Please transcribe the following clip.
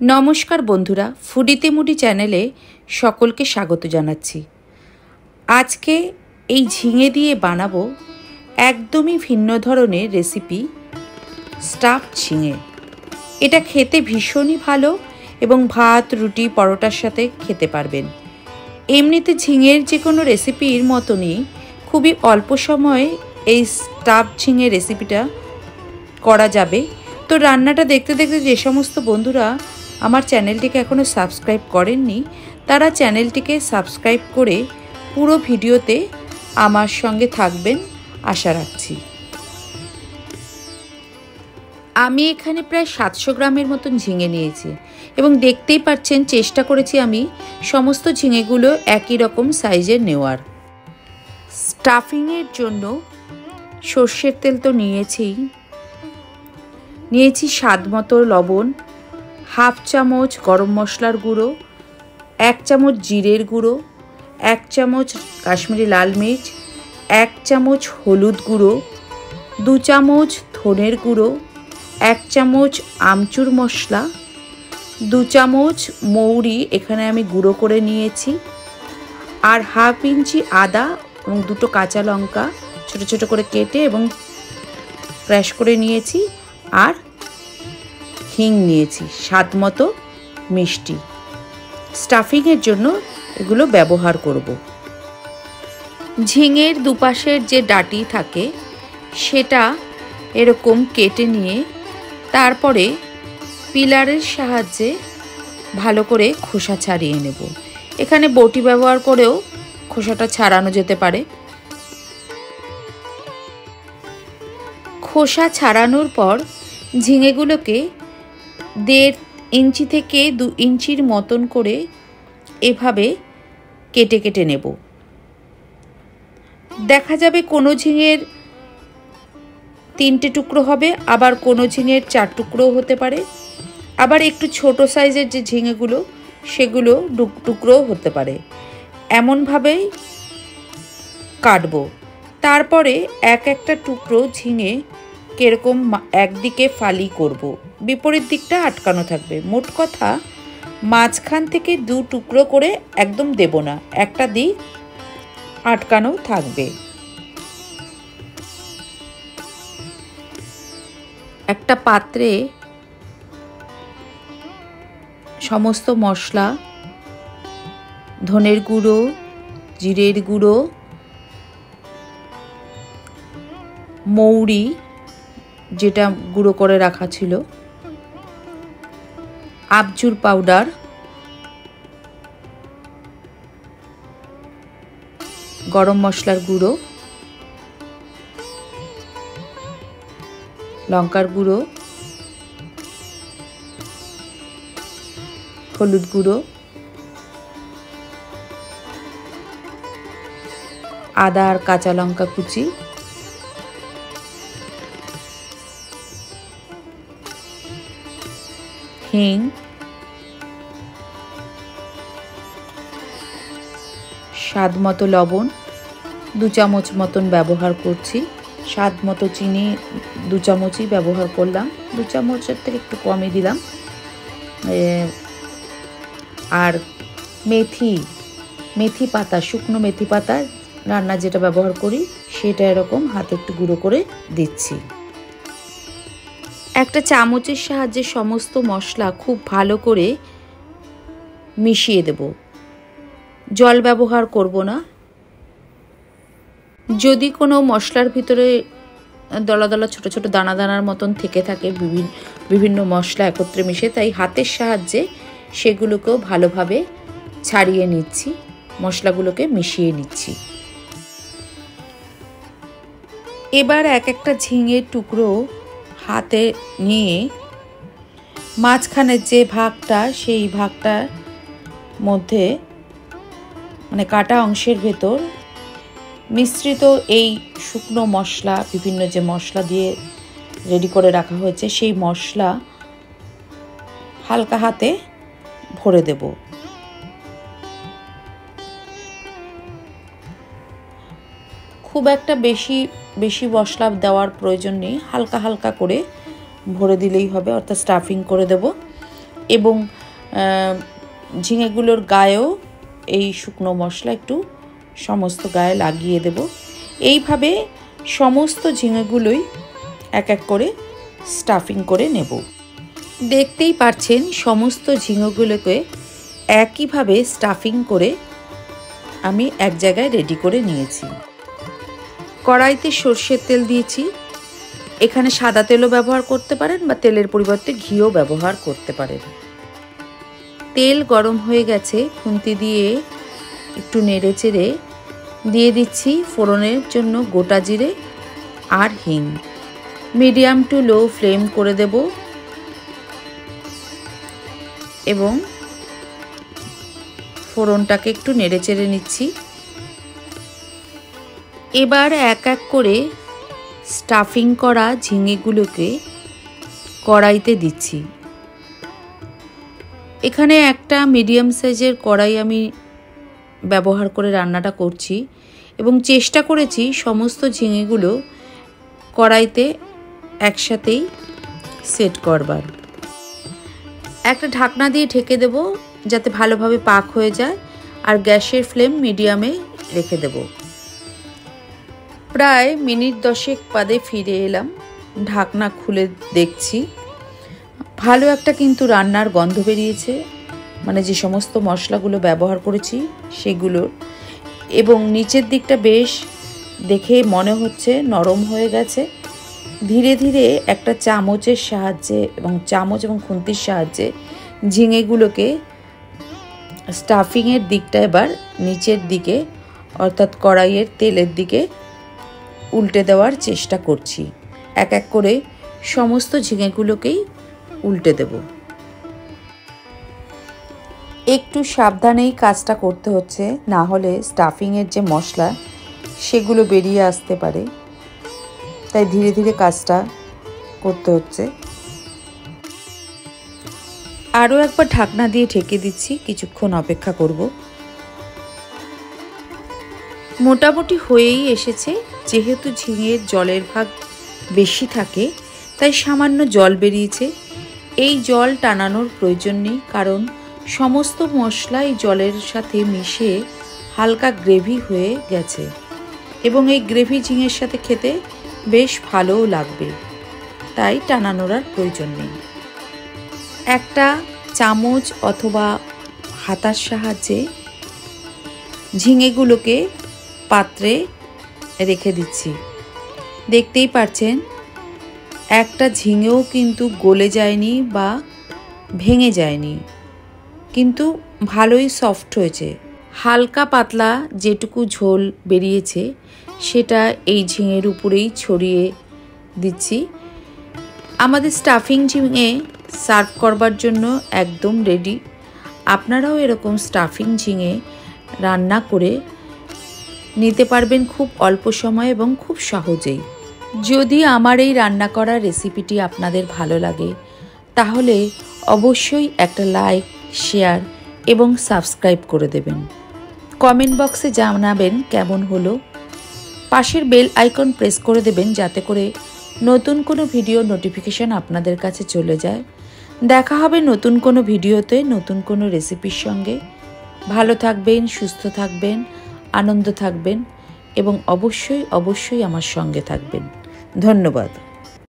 नमस्कार बंधुरा फुडिते मुडी चैनेले सकलके स्वागत जानाच्छि। आज के এই ঝিঙে দিয়ে বানাবো একদমই ভিন্ন ধরনের রেসিপি স্টাফ ঝিঙে। এটা খেতে ভীষণই ভালো এবং ভাত রুটি পরোটার সাথে খেতে পারবেন। এমনিতে ঝিঙের যে কোনো রেসিপির মতনই খুবই অল্প সময়ে এই স্টাফ ঝিঙে রেসিপিটা করা যাবে। তো রান্নাটা দেখতে দেখতে যে সমস্ত বন্ধুরা আমার চ্যানেলটিকে এখনো সাবস্ক্রাইব করেননি তারা চ্যানেলটিকে সাবস্ক্রাইব করে পুরো ভিডিওতে আমার সঙ্গে থাকবেন আশা রাখছি। আমি এখানে প্রায় 700 গ্রামের মতন ঝিঙে নিয়েছি এবং দেখতেই পাচ্ছেন চেষ্টা করেছি আমি সমস্ত ঝিঙেগুলো একই রকম সাইজের নেওয়ার। স্টাফিংয়ের জন্য সর্ষের তেল তো নিয়েছি স্বাদ মতো লবণ, হাফ চামচ গরম মশলার গুঁড়ো, 1 চামচ জিরের গুঁড়ো, 1 চামচ কাশ্মীরি লাল মির্চ, 1 চামচ হলুদ গুঁড়ো, 2 চামচ ধনের গুঁড়ো, 1 চামচ আমচুর মশলা, 2 চামচ মৌরি এখানে আমি গুঁড়ো করে নিয়েছি, আর হাফ ইঞ্চি আদা এবং 2টো কাঁচা লঙ্কা ছোট ছোট করে কেটে এবং ক্র্যাশ করে নিয়েছি, আর হিং নিয়েছি, স্বাদ মতো মিষ্টি। স্টাফিংয়ের জন্য এগুলো ব্যবহার করব। ঝিঙের দুপাশের যে ডাঁটি থাকে সেটা এরকম কেটে নিয়ে তারপরে পিলারের সাহায্যে ভালো করে খোসা ছাড়িয়ে নেব। এখানে বটি ব্যবহার করেও খোসাটা ছাড়ানো যেতে পারে। খোসা ছাড়ানোর পর ঝিঙেগুলোকে 1.5 ইঞ্চি থেকে 2 ইঞ্চির মতন করে এভাবে কেটে কেটে নেব। দেখা যাবে কোনো ঝিঙের 3টে টুকরো হবে, আবার কোনো ঝিঙের 4 টুকরোও হতে পারে, আবার একটু ছোট সাইজের যে ঝিঙেগুলো সেগুলো টুকরোও হতে পারে। এমনভাবেই কাটবো। তারপরে একটা টুকরো ঝিঙে কিরকম একদিকে ফালি করব, বিপরীত দিকটা আটকানো থাকবে। মোট কথা মাঝখান থেকে 2 টুকরো করে একদম দেব না, একটা দিক আটকানো থাকবে। একটা পাত্রে সমস্ত মশলা, ধনের গুঁড়ো, জিরের গুঁড়ো, মৌরি যেটা গুঁড়ো করে রাখা ছিল, আমচুর পাউডার, গরম মশলার গুঁড়ো, লঙ্কার গুঁড়ো, হলুদ গুঁড়ো, আদা আর কাঁচা লঙ্কা কুচি, হিং, স্বাদ মতো লবণ 2 চামচ মতন ব্যবহার করছি, স্বাদ মতো চিনি 2 চামচই ব্যবহার করলাম, 2 চামচের থেকে একটু কমই দিলাম। আর মেথি পাতা, শুকনো মেথি পাতা রান্না যেটা ব্যবহার করি সেটা এরকম হাতে একটু গুঁড়ো করে দিচ্ছি। একটা চামচের সাহায্যে সমস্ত মশলা খুব ভালো করে মিশিয়ে দেব। জল ব্যবহার করব না। যদি কোনো মশলার ভিতরে দলা দলা ছোট ছোট দানা দানার মতন থেকে থাকে বিভিন্ন মশলা একত্রে মিশে, তাই হাতের সাহায্যে সেগুলোকেও ভালোভাবে ছাড়িয়ে নিচ্ছি, মশলাগুলোকে মিশিয়ে নিচ্ছি। এবার একটা ঝিঙের টুকরো হাতে নিয়ে মাঝখানের যে ভাগটা সেই ভাগটার মধ্যে মানে কাটা অংশের ভেতর মিশ্রিত এই শুকনো মশলা, বিভিন্ন যে মশলা দিয়ে রেডি করে রাখা হয়েছে সেই মশলা হালকা হাতে ভরে দেব। খুব একটা বেশি মশলা দেওয়ার প্রয়োজন নেই, হালকা হালকা করে ভরে দিলেই হবে, অর্থাৎ স্টাফিং করে দেব। এবং ঝিঙেগুলোর গায়েও এই শুকনো মশলা একটু সমস্ত গায়ে লাগিয়ে দেব। এইভাবে সমস্ত ঝিঙেগুলোই এক এক করে স্টাফিং করে নেব। দেখতেই পাচ্ছেন সমস্ত ঝিঙেগুলোকে একইভাবে স্টাফিং করে আমি এক জায়গায় রেডি করে নিয়েছি। কড়াইতে সর্ষের তেল দিয়েছি। এখানে সাদা তেলও ব্যবহার করতে পারেন বা তেলের পরিবর্তে ঘিও ব্যবহার করতে পারেন। তেল গরম হয়ে গেছে, খুন্তি দিয়ে একটু নেড়ে চেড়ে দিয়ে দিচ্ছি ফোড়নের জন্য গোটা জিরে আর হিং। মিডিয়াম টু লো ফ্লেম করে দেব এবং ফোড়নটাকে একটু নেড়ে চেড়ে নিচ্ছি। এবার এক এক করে স্টাফিং করা ঝিঙেগুলোকে কড়াইতে দিচ্ছি। এখানে একটা মিডিয়াম সাইজের কড়াই আমি ব্যবহার করে রান্নাটা করছি এবং চেষ্টা করেছি সমস্ত ঝিঙেগুলো কড়াইতে একসাথেই সেট করবার। একটা ঢাকনা দিয়ে ঢেকে দেব যাতে ভালোভাবে পাক হয়ে যায়, আর গ্যাসের ফ্লেম মিডিয়ামে রেখে দেব। প্রায় মিনিট 10 বাদে ফিরে এলাম। ঢাকনা খুলে দেখছি ভালো একটা কিন্তু রান্নার গন্ধ বেরিয়েছে, মানে যে সমস্ত মশলাগুলো ব্যবহার করেছি সেগুলোর, এবং নিচের দিকটা বেশ দেখে মনে হচ্ছে নরম হয়ে গেছে। ধীরে ধীরে একটা চামচের সাহায্যে এবং খুন্তির সাহায্যে ঝিঙেগুলোকে স্টাফিংয়ের দিকটা এবার নিচের দিকে অর্থাৎ কড়াইয়ের তেলের দিকে উল্টে দেওয়ার চেষ্টা করছি। এক এক করে সমস্ত ঝিঙেগুলোকেই উল্টে দেব। একটু সাবধানেই কাজটা করতে হচ্ছে, না হলে স্টাফিংয়ের যে মশলা সেগুলো বেরিয়ে আসতে পারে, তাই ধীরে ধীরে কাজটা করতে হচ্ছে। আরও একবার ঢাকনা দিয়ে ঢেকে দিচ্ছি, কিছুক্ষণ অপেক্ষা করব। মোটামুটি হয়েই এসেছে। যেহেতু ঝিঙের জলের ভাগ বেশি থাকে তাই সামান্য জল বেরিয়েছে। এই জল টানানোর প্রয়োজন নেই, কারণ সমস্ত মশলা এই জলের সাথে মিশে হালকা গ্রেভি হয়ে গেছে এবং এই গ্রেভি ঝিঙের সাথে খেতে বেশ ভালোও লাগবে, তাই টানানোর আর প্রয়োজন নেই। একটা চামচ অথবা হাতার সাহায্যে ঝিঙেগুলোকে পাত্রে রেখে দিচ্ছি। দেখতেই পাচ্ছেন একটা ঝিঙেও কিন্তু গলে যায়নি বা ভেঙে যায়নি, কিন্তু ভালোই সফট হয়েছে। হালকা পাতলা যেটুকু ঝোল বেরিয়েছে সেটা এই ঝিঙের উপরেই ছড়িয়ে দিচ্ছি। আমাদের স্টাফিং ঝিঙে সার্ভ করবার জন্য একদম রেডি। আপনারাও এরকম স্টাফিং ঝিঙে রান্না করে নিতে পারবেন খুব অল্প সময় এবং খুব সহজেই। যদি আমার এই রান্না করা রেসিপিটি আপনাদের ভালো লাগে তাহলে অবশ্যই একটা লাইক, শেয়ার এবং সাবস্ক্রাইব করে দেবেন। কমেন্ট বক্সে জানাবেন কেমন হলো। পাশের বেল আইকন প্রেস করে দেবেন যাতে করে নতুন কোনো ভিডিও নোটিফিকেশন আপনাদের কাছে চলে যায়। দেখা হবে নতুন কোনো ভিডিওতে নতুন কোনো রেসিপির সঙ্গে। ভালো থাকবেন, সুস্থ থাকবেন, আনন্দ থাকবেন এবং অবশ্যই আমার সঙ্গে থাকবেন। ধন্যবাদ।